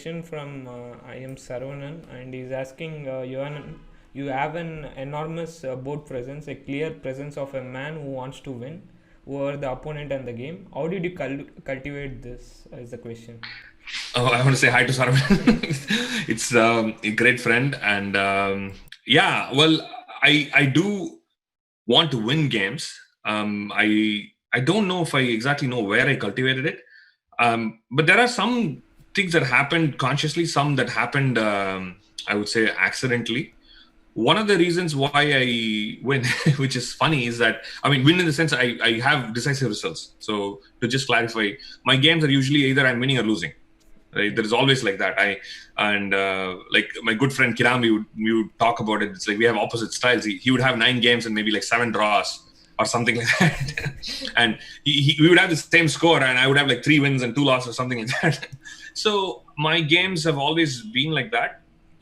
question from I am Saravanan, and he's asking you have an enormous board presence, a clear presence of a man who wants to win over the opponent and the game. How did you cultivate this? Is the question. Oh, I want to say hi to Saravanan. It's a great friend, and yeah, well, I do want to win games. I don't know if I exactly know where I cultivated it, but there are some things that happened consciously, some that happened, I would say, accidentally. One of the reasons why I win, which is funny, is that I mean, win in the sense I have decisive results. So to just clarify, my games are usually either I'm winning or losing. Right? There is always like that. Like my good friend Kiram, we would talk about it. It's like we have opposite styles. He would have 9 games and maybe like 7 draws or something like that, and we would have the same score, and I would have like 3 wins and 2 losses or something like that. So my games have always been like that,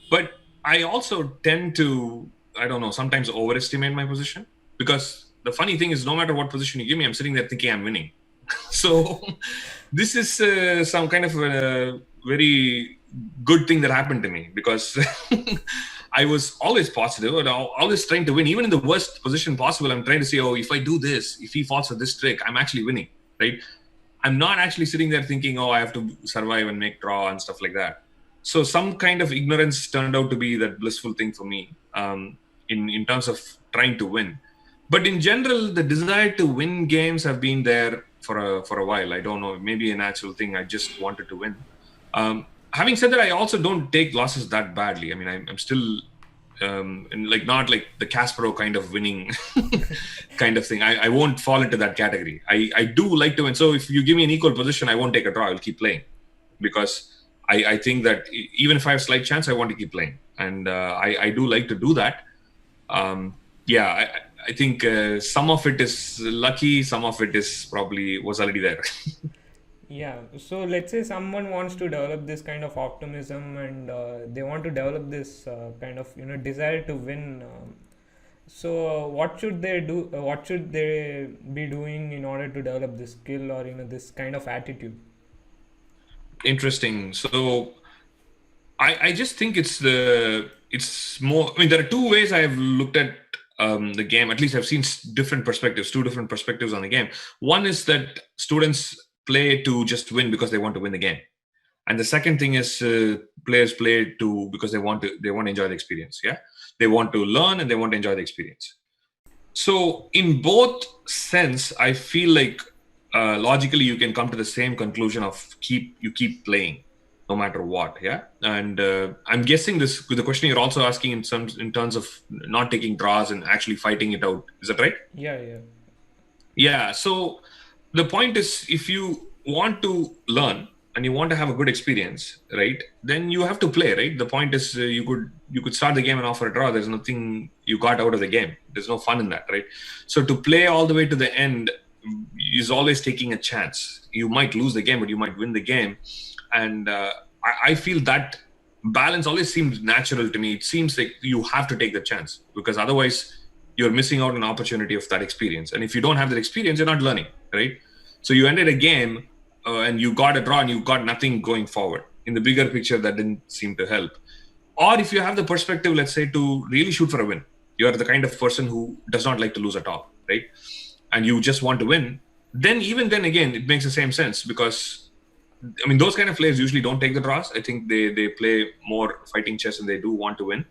but I also tend to, I don't know, sometimes overestimate my position, because the funny thing is, no matter what position you give me, I'm sitting there thinking I'm winning. So this is some kind of a very good thing that happened to me, because I was always positive and always trying to win, even in the worst position possible. I'm trying to say, oh, if I do this, if he falls for this trick, I'm actually winning, right? I'm not actually sitting there thinking, oh, I have to survive and make draw and stuff like that. So some kind of ignorance turned out to be that blissful thing for me, in terms of trying to win. But in general, the desire to win games have been there for a while. I don't know, maybe a natural thing. I just wanted to win. Having said that, I also don't take losses that badly. I mean, I'm still and like not like the Kasparov kind of winning kind of thing. I won't fall into that category. I do like to win. So if you give me an equal position, I won't take a draw. I'll keep playing, because I think that even if I have a slight chance, I want to keep playing, and I do like to do that. Yeah, I think some of it is lucky, some of it is probably was already there. Yeah, so let's say someone wants to develop this kind of optimism, and they want to develop this kind of desire to win. So what should they do? What should they be doing in order to develop this skill, or this kind of attitude? Interesting. So I just think it's more. I mean, there are two ways I have looked at the game. At least I've seen different perspectives, two different perspectives on the game. One is that students play to just win because they want to win the game, and the second thing is players play to because they want to enjoy the experience. Yeah, they want to learn and they want to enjoy the experience. So in both sense, I feel like logically you can come to the same conclusion of keep playing no matter what. Yeah, and I'm guessing this the question you're also asking in terms of not taking draws and actually fighting it out. Is that right? Yeah, yeah, Yeah. So the point is, if you want to learn and you want to have a good experience, right, then you have to play, right? The point is, you could start the game and offer a draw. There's nothing you got out of the game. There's no fun in that, right? So to play all the way to the end is always taking a chance. You might lose the game, but you might win the game, and I feel that balance always seems natural to me. It seems like you have to take the chance, because otherwise you're missing out on an opportunity of that experience. And if you don't have that experience, you're not learning, right? So you ended a game and you got a draw and you got nothing going forward. In the bigger picture, that didn't seem to help. Or if you have the perspective, let's say, to really shoot for a win, you're the kind of person who does not like to lose at all, right? And you just want to win, then even then again, it makes the same sense, because I mean, those kind of players usually don't take the draws. I think they play more fighting chess and they do want to win,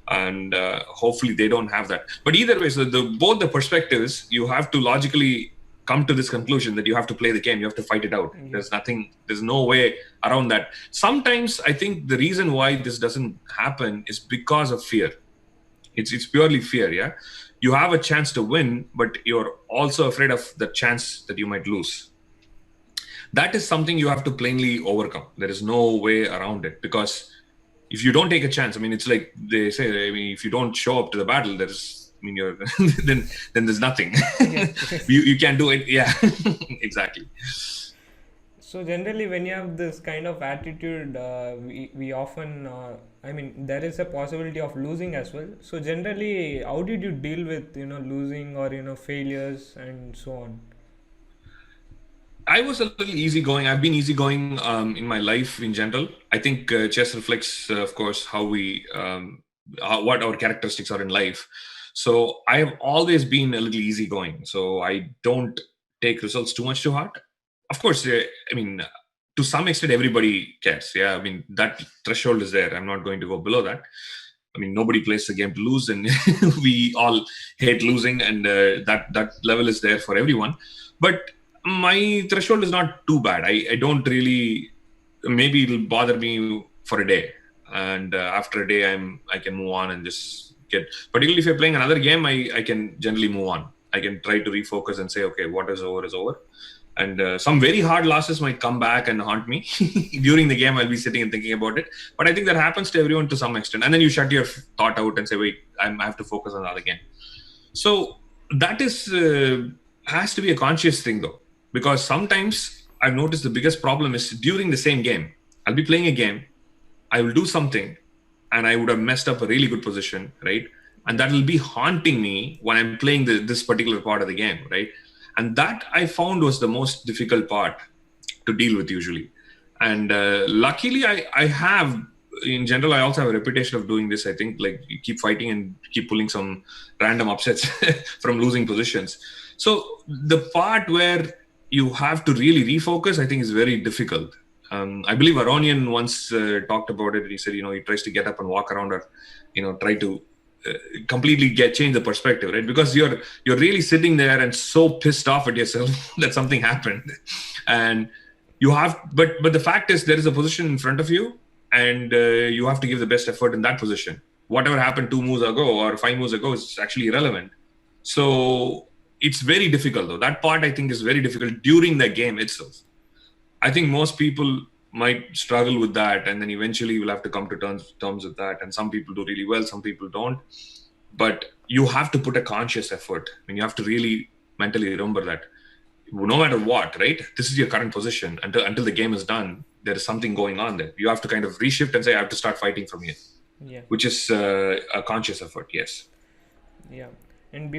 and hopefully they don't have that. But either way, so both the perspectives, you have to logically come to this conclusion that you have to play the game, you have to fight it out. yeah. There's no way around that. Sometimes I think the reason why this doesn't happen is because of fear. It's purely fear. Yeah, you have a chance to win, but you're also afraid of the chance that you might lose. That is something you have to plainly overcome. There is no way around it, because if you don't take a chance, I mean, it's like they say, I mean, if you don't show up to the battle, there's, I mean, you're then there's nothing. Yes, yes. You can't do it. Yeah, exactly. So generally, when you have this kind of attitude, we often, I mean, there is a possibility of losing as well. So generally, how did you deal with losing, or failures and so on? I was a little easygoing. I've been easygoing in my life in general. I think chess reflects, of course, how what our characteristics are in life. So I have always been a little easygoing. So I don't take results too much to heart. Of course, I mean, to some extent, everybody cares. Yeah, I mean, that threshold is there. I'm not going to go below that. I mean, nobody plays the game to lose, and we all hate losing, and that level is there for everyone. But my threshold is not too bad. I don't really. Maybe it'll bother me for a day, and after a day, I can move on and just get. Particularly if you're playing another game, I can generally move on. I can try to refocus and say, okay, what is over is over. And some very hard losses might come back and haunt me during the game. I'll be sitting and thinking about it, but I think that happens to everyone to some extent. And then you shut your thought out and say, wait, I have to focus on the other game. So that is has to be a conscious thing though, because sometimes I've noticed the biggest problem is during the same game. I'll be playing a game, I will do something, and I would have messed up a really good position, right? And that will be haunting me when I'm playing this particular part of the game, right? And that I found was the most difficult part to deal with usually. And luckily, I have, in general, I also have a reputation of doing this. I think like you keep fighting and keep pulling some random upsets from losing positions. So the part where you have to really refocus, I think, is very difficult. I believe Aronian once talked about it. He said, he tries to get up and walk around, or try to completely change the perspective, right? Because you're really sitting there and so pissed off at yourself that something happened, and you have. But the fact is, there is a position in front of you, and you have to give the best effort in that position. Whatever happened 2 moves ago or 5 moves ago is actually irrelevant. So it's very difficult, though. That part I think is very difficult during the game itself. I think most people might struggle with that, and then eventually you'll have to come to terms with that. And some people do really well, some people don't. But you have to put a conscious effort. I mean, you have to really mentally remember that no matter what, right? This is your current position until the game is done. There is something going on there. You have to kind of reshift and say, I have to start fighting from here, Yeah. which is a conscious effort. Yes. Yeah. And before